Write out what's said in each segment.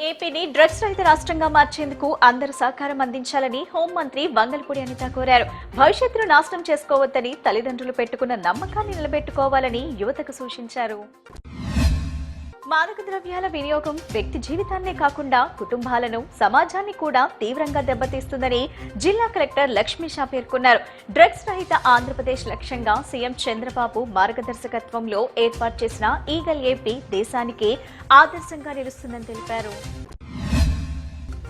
ఏపీని డ్రగ్స్ రహిత రాష్ట్రంగా మార్చేందుకు అందరూ సహకారం అందించాలని హోంమంత్రి వంగల్పూడి అనిత కోరారు. భవిష్యత్తును నాశనం చేసుకోవద్దని తల్లిదండ్రులు పెట్టుకున్న నమ్మకాన్ని నిలబెట్టుకోవాలని యువతకు సూచించారు. మాదక ద్రవ్యాల వినియోగం వ్యక్తి జీవితాన్నే కాకుండా కుటుంబాలను, సమాజాన్ని కూడా తీవ్రంగా దెబ్బతీస్తుందని జిల్లా కలెక్టర్ లక్ష్మీ షా పేర్కొన్నారు. డ్రగ్స్ రహిత ఆంధ్రప్రదేశ్ లక్ష్యంగా సీఎం చంద్రబాబు మార్గదర్శకత్వంలో ఏర్పాటు చేసిన ఈగల్ ఏపీ దేశానికి ఆదర్శంగా నిలుస్తుందని తెలిపారు.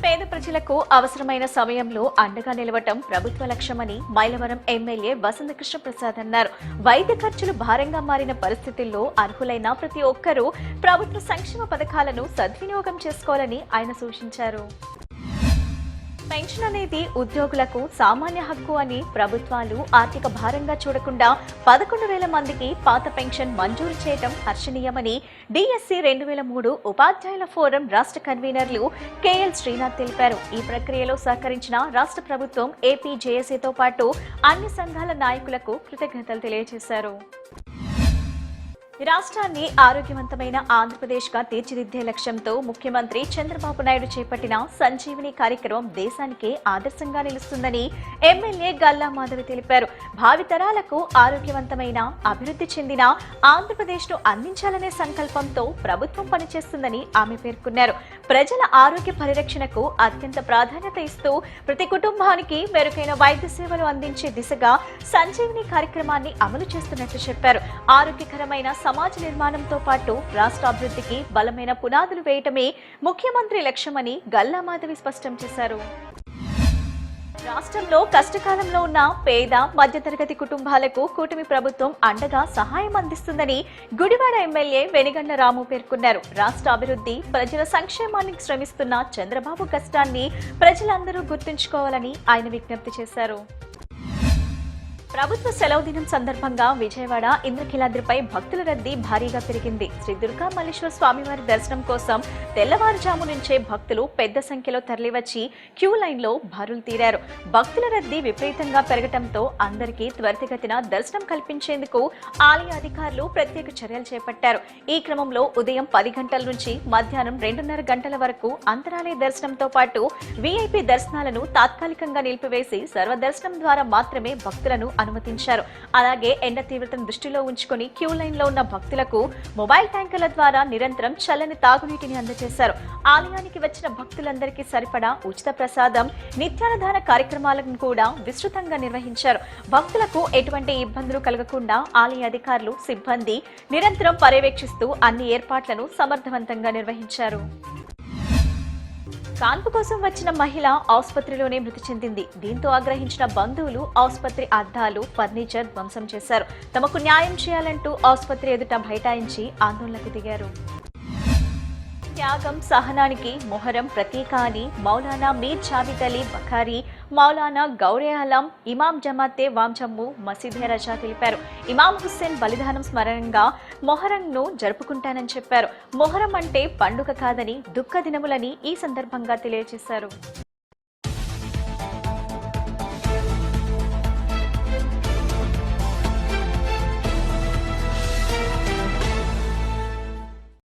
పేద ప్రజలకు అవసరమైన సమయంలో అండగా నిలవటం ప్రభుత్వ లక్ష్యమని మైలవరం ఎమ్మెల్యే వసంతకృష్ణ ప్రసాద్ అన్నారు. వైద్య ఖర్చులు భారంగా మారిన పరిస్థితుల్లో అర్హులైన ప్రతి ఒక్కరూ ప్రభుత్వ సంక్షేమ పథకాలను సద్వినియోగం చేసుకోవాలని ఆయన సూచించారు. పెన్షన్ అనేది ఉద్యోగులకు సామాన్య హక్కు అని ప్రభుత్వాలు ఆర్థిక భారంగా చూడకుండా 11,000 మందికి పాత పెన్షన్ మంజూరు చేయడం హర్షణీయమని డిఎస్సి 2003 ఉపాధ్యాయుల ఫోరం రాష్ట్ర కన్వీనర్లు కేఎల్ శ్రీనాథ్ తెలిపారు. ఈ ప్రక్రియలో సహకరించిన రాష్ట్ర ప్రభుత్వం, ఏపీ జేఏసీతో పాటు అన్ని సంఘాల నాయకులకు కృతజ్ఞతలు తెలియజేశారు. రాష్ట్రాన్ని ఆరోగ్యవంతమైన ఆంధ్రప్రదేశ్ గా తీర్చిదిద్దే లక్ష్యంతో ముఖ్యమంత్రి చంద్రబాబు నాయుడు చేపట్టిన సంజీవిని కార్యక్రమం దేశానికే ఆదర్శంగా నిలుస్తుందని ఎమ్మెల్యే గల్లా మాధవి తెలిపారు. భావితరాలకు ఆరోగ్యవంతమైన, అభివృద్ధి చెందిన ఆంధ్రప్రదేశ్ ను అందించాలనే సంకల్పంతో ప్రభుత్వం పనిచేస్తుందని ఆమె పేర్కొన్నారు. ప్రజల ఆరోగ్య పరిరక్షణకు అత్యంత ప్రాధాన్యత ఇస్తూ ప్రతి కుటుంబానికి మెరుగైన వైద్య సేవలు అందించే దిశగా సంజీవిని కార్యక్రమాన్ని అమలు చేస్తున్నట్లు చెప్పారు. ఆరోగ్యకరమైన సమాజ నిర్మాణంతో పాటు రాష్ట్ర అభివృద్ధికి బలమైన పునాదులు వేయటమే ముఖ్యమంత్రి లక్ష్యమని గల్లా మాధవి స్పష్టం చేశారు. రాష్ట్రంలో కష్టకాలంలో ఉన్న పేద, మధ్యతరగతి కుటుంబాలకు కూటమి ప్రభుత్వం అండగా సహాయం అందిస్తుందని గుడివాడ ఎమ్మెల్యే వెనిగండ్ల రాము పేర్కొన్నారు. రాష్ట్ర అభివృద్ధి, ప్రజల సంక్షేమానికి శ్రమిస్తున్న చంద్రబాబు కష్టాన్ని ప్రజలందరూ గుర్తుంచుకోవాలని ఆయన విజ్ఞప్తి చేశారు. ప్రభుత్వ సెలవు దినం సందర్భంగా విజయవాడ ఇంద్రకీలాద్రిపై భక్తుల రద్దీ భారీగా పెరిగింది. శ్రీ దుర్గా మల్లేశ్వర స్వామివారి దర్శనం కోసం తెల్లవారుజాము నుంచే భక్తులు పెద్ద సంఖ్యలో తరలివచ్చి క్యూ లైన్లో బారులు తీరారు. భక్తుల రద్దీ విపరీతంగా పెరగడంతో అందరికీ త్వరితగతిన దర్శనం కల్పించేందుకు ఆలయ అధికారులు ప్రత్యేక చర్యలు చేపట్టారు. ఈ క్రమంలో ఉదయం 10 గంటల నుంచి మధ్యాహ్నం 2:30 గంటల వరకు అంతరాలయ దర్శనంతో పాటు వీఐపీ దర్శనాలను తాత్కాలికంగా నిలిపివేసి సర్వదర్శనం ద్వారా మాత్రమే భక్తులను అనుమతించారు. అలాగే ఎండ తీవ్రతను దృష్టిలో ఉంచుకుని క్యూ లైన్ లో ఉన్న భక్తులకు మొబైల్ ట్యాంకర్ల ద్వారా నిరంతరం చల్లని తాగునీటిని అందజేశారు. ఆలయానికి వచ్చిన భక్తులందరికీ సరిపడా ఉచిత ప్రసాదం, నిత్యాన్నదాన కార్యక్రమాలను కూడా విస్తృతంగా నిర్వహించారు. భక్తులకు ఎటువంటి ఇబ్బందులు కలగకుండా ఆలయ అధికారులు, సిబ్బంది నిరంతరం పర్యవేక్షిస్తూ అన్ని ఏర్పాట్లను సమర్థవంతంగా నిర్వహించారు. కాన్పు కోసం వచ్చిన మహిళ ఆసుపత్రిలోనే మృతి చెందింది. దీంతో ఆగ్రహించిన బంధువులు ఆసుపత్రి అద్దాలు, ఫర్నిచర్ ధ్వంసం చేశారు. తమకు న్యాయం చేయాలంటూ ఆసుపత్రి ఎదుట బైఠాయించి ఆందోళనకు దిగారు. త్యాగం, సహనానికి మొహరం ప్రతీక అని మౌలానా మీర్ జావేద్ అలీ బఖారీ, మౌలానా గౌరే ఆలం, ఇమాం జమాతే వాంజమ్ము మసీదే రజా తెలిపారు. ఇమాం హుస్సేన్ బలిదానం స్మరణంగా మొహరంను జరుపుకుంటానని చెప్పారు. మొహరం అంటే పండుగ కాదని, దుఃఖ దినములని ఈ సందర్భంగా తెలియజేశారు.